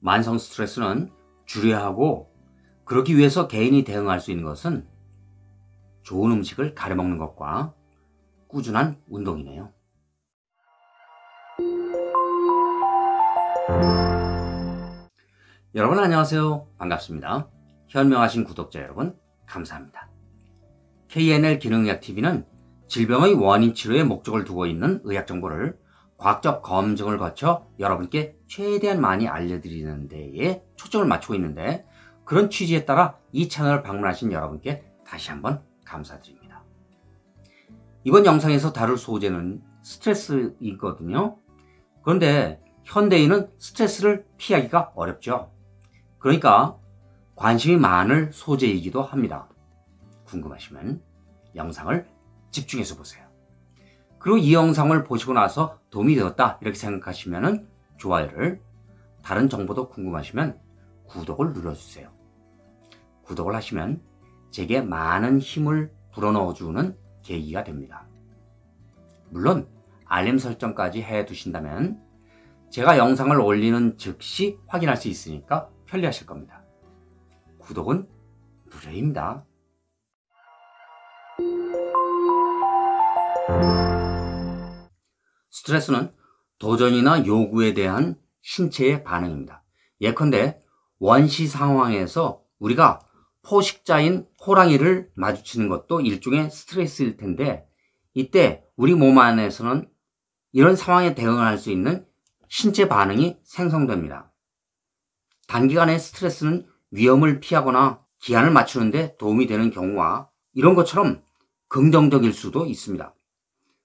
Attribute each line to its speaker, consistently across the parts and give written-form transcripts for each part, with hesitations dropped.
Speaker 1: 만성 스트레스는 줄여야 하고, 그러기 위해서 개인이 대응할 수 있는 것은 좋은 음식을 가려 먹는 것과 꾸준한 운동이네요. 여러분 안녕하세요. 반갑습니다. 현명하신 구독자 여러분 감사합니다. KNL 기능의학TV는 질병의 원인 치료에 목적을 두고 있는 의학 정보를 과학적 검증을 거쳐 여러분께 최대한 많이 알려드리는 데에 초점을 맞추고 있는데, 그런 취지에 따라 이 채널을 방문하신 여러분께 다시 한번 감사드립니다. 이번 영상에서 다룰 소재는 스트레스이거든요. 그런데 현대인은 스트레스를 피하기가 어렵죠. 그러니까 관심이 많을 소재이기도 합니다. 궁금하시면 영상을 집중해서 보세요. 그리고 이 영상을 보시고 나서 도움이 되었다 이렇게 생각하시면 좋아요를, 다른 정보도 궁금하시면 구독을 눌러주세요. 구독을 하시면 제게 많은 힘을 불어넣어주는 계기가 됩니다. 물론 알림 설정까지 해두신다면 제가 영상을 올리는 즉시 확인할 수 있으니까 편리하실 겁니다. 구독은 무료입니다. 스트레스는 도전이나 요구에 대한 신체의 반응입니다. 예컨대 원시 상황에서 우리가 포식자인 호랑이를 마주치는 것도 일종의 스트레스일 텐데, 이때 우리 몸 안에서는 이런 상황에 대응할 수 있는 신체 반응이 생성됩니다. 단기간의 스트레스는 위험을 피하거나 기한을 맞추는 데 도움이 되는 경우와 이런 것처럼 긍정적일 수도 있습니다.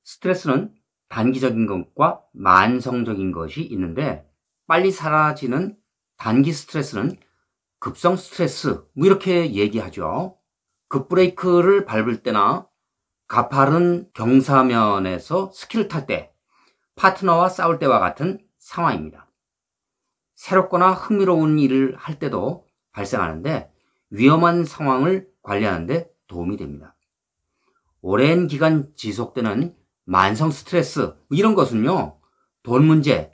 Speaker 1: 스트레스는 단기적인 것과 만성적인 것이 있는데, 빨리 사라지는 단기 스트레스는 급성 스트레스 이렇게 얘기하죠. 급브레이크를 밟을 때나 가파른 경사면에서 스키를 탈 때, 파트너와 싸울 때와 같은 상황입니다. 새롭거나 흥미로운 일을 할 때도 발생하는데 위험한 상황을 관리하는 데 도움이 됩니다. 오랜 기간 지속되는 만성 스트레스 이런 것은요, 돈 문제,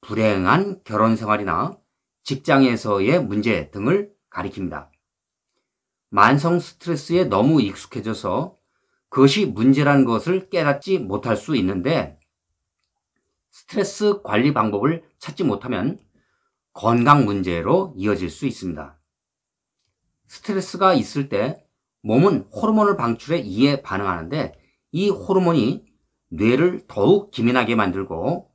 Speaker 1: 불행한 결혼 생활이나 직장에서의 문제 등을 가리킵니다. 만성 스트레스에 너무 익숙해져서 그것이 문제라는 것을 깨닫지 못할 수 있는데, 스트레스 관리 방법을 찾지 못하면 건강 문제로 이어질 수 있습니다. 스트레스가 있을 때 몸은 호르몬을 방출해 이에 반응하는데, 이 호르몬이 뇌를 더욱 기민하게 만들고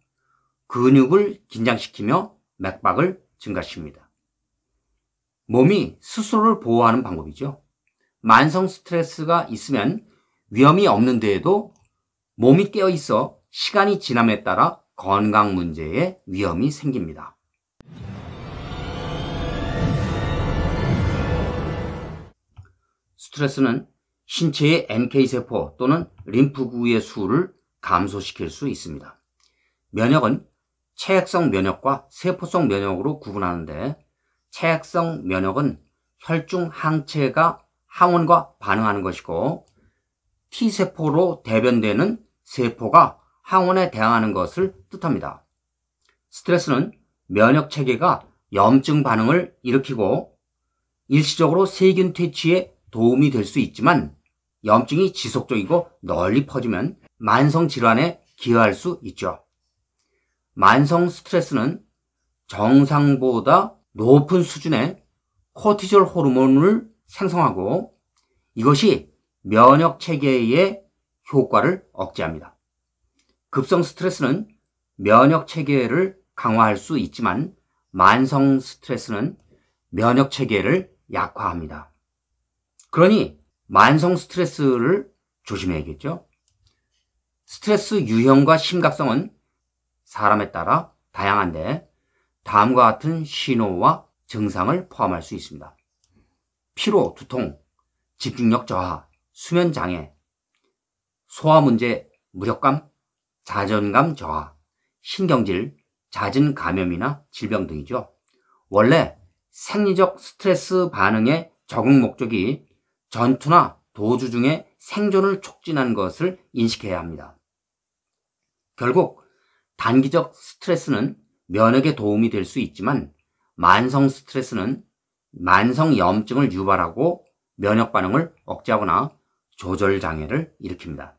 Speaker 1: 근육을 긴장시키며 맥박을 증가시킵니다. 몸이 스스로를 보호하는 방법이죠. 만성 스트레스가 있으면 위험이 없는 데에도 몸이 깨어있어 시간이 지남에 따라 건강 문제에 위험이 생깁니다. 스트레스는 신체의 NK세포 또는 림프구의 수를 감소시킬 수 있습니다. 면역은 체액성 면역과 세포성 면역으로 구분하는데, 체액성 면역은 혈중 항체가 항원과 반응하는 것이고, T세포로 대변되는 세포가 항원에 대항하는 것을 뜻합니다. 스트레스는 면역체계가 염증 반응을 일으키고 일시적으로 세균 퇴치에 도움이 될 수 있지만, 염증이 지속적이고 널리 퍼지면 만성 질환에 기여할 수 있죠. 만성 스트레스는 정상보다 높은 수준의 코티졸 호르몬을 생성하고, 이것이 면역 체계의 효과를 억제합니다. 급성 스트레스는 면역 체계를 강화할 수 있지만, 만성 스트레스는 면역 체계를 약화합니다. 그러니 만성 스트레스를 조심해야겠죠. 스트레스 유형과 심각성은 사람에 따라 다양한데, 다음과 같은 신호와 증상을 포함할 수 있습니다. 피로, 두통, 집중력 저하, 수면 장애, 소화 문제, 무력감, 자존감 저하, 신경질, 잦은 감염이나 질병 등이죠. 원래 생리적 스트레스 반응의 적응 목적이 전투나 도주 중에 생존을 촉진하는 것을 인식해야 합니다. 결국 단기적 스트레스는 면역에 도움이 될 수 있지만 만성 스트레스는 만성 염증을 유발하고 면역 반응을 억제하거나 조절 장애를 일으킵니다.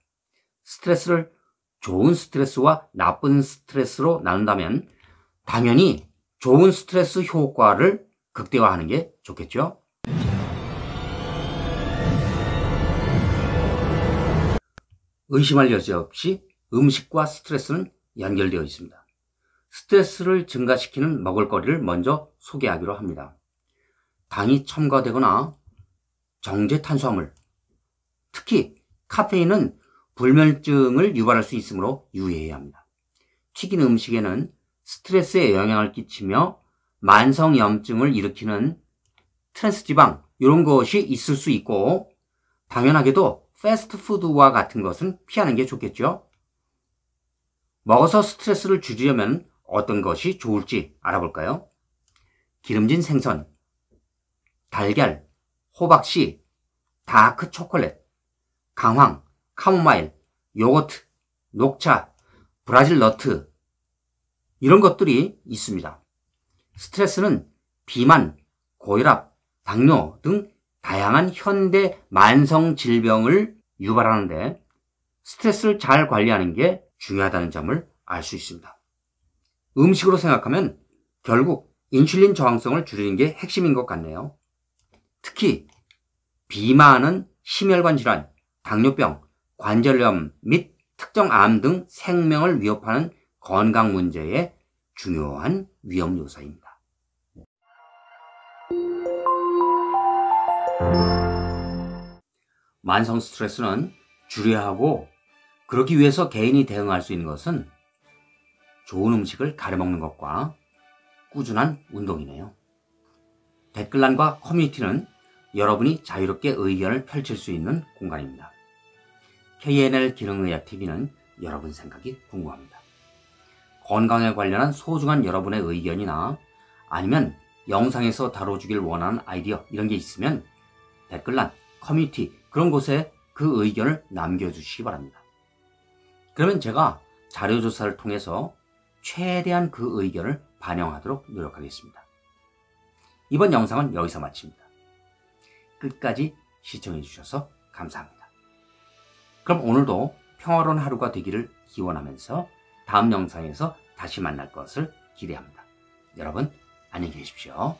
Speaker 1: 스트레스를 좋은 스트레스와 나쁜 스트레스로 나눈다면 당연히 좋은 스트레스 효과를 극대화하는 게 좋겠죠? 의심할 여지 없이 음식과 스트레스는 연결되어 있습니다. 스트레스를 증가시키는 먹을거리를 먼저 소개하기로 합니다. 당이 첨가되거나 정제 탄수화물, 특히 카페인은 불면증을 유발할 수 있으므로 유의해야 합니다. 튀긴 음식에는 스트레스에 영향을 끼치며 만성염증을 일으키는 트랜스지방 이런 것이 있을 수 있고 당연하게도 패스트푸드와 같은 것은 피하는 게 좋겠죠. 먹어서 스트레스를 줄이려면 어떤 것이 좋을지 알아볼까요? 기름진 생선, 달걀, 호박씨, 다크 초콜릿, 강황, 카모마일, 요거트, 녹차, 브라질 너트 이런 것들이 있습니다. 스트레스는 비만, 고혈압, 당뇨 등 다양한 현대 만성 질병을 유발하는데 스트레스를 잘 관리하는 게 중요하다는 점을 알 수 있습니다. 음식으로 생각하면 결국 인슐린 저항성을 줄이는 게 핵심인 것 같네요. 특히 비만은 심혈관 질환, 당뇨병, 관절염 및 특정 암 등 생명을 위협하는 건강 문제의 중요한 위험 요소입니다. 만성 스트레스는 줄여야 하고 그러기 위해서 개인이 대응할 수 있는 것은 좋은 음식을 가려 먹는 것과 꾸준한 운동이네요. 댓글란과 커뮤니티는 여러분이 자유롭게 의견을 펼칠 수 있는 공간입니다. KNL 기능의학TV는 여러분 생각이 궁금합니다. 건강에 관련한 소중한 여러분의 의견이나 아니면 영상에서 다뤄주길 원하는 아이디어 이런 게 있으면 댓글란, 커뮤니티 그런 곳에 그 의견을 남겨주시기 바랍니다. 그러면 제가 자료조사를 통해서 최대한 그 의견을 반영하도록 노력하겠습니다. 이번 영상은 여기서 마칩니다. 끝까지 시청해 주셔서 감사합니다. 그럼 오늘도 평화로운 하루가 되기를 기원하면서 다음 영상에서 다시 만날 것을 기대합니다. 여러분 안녕히 계십시오.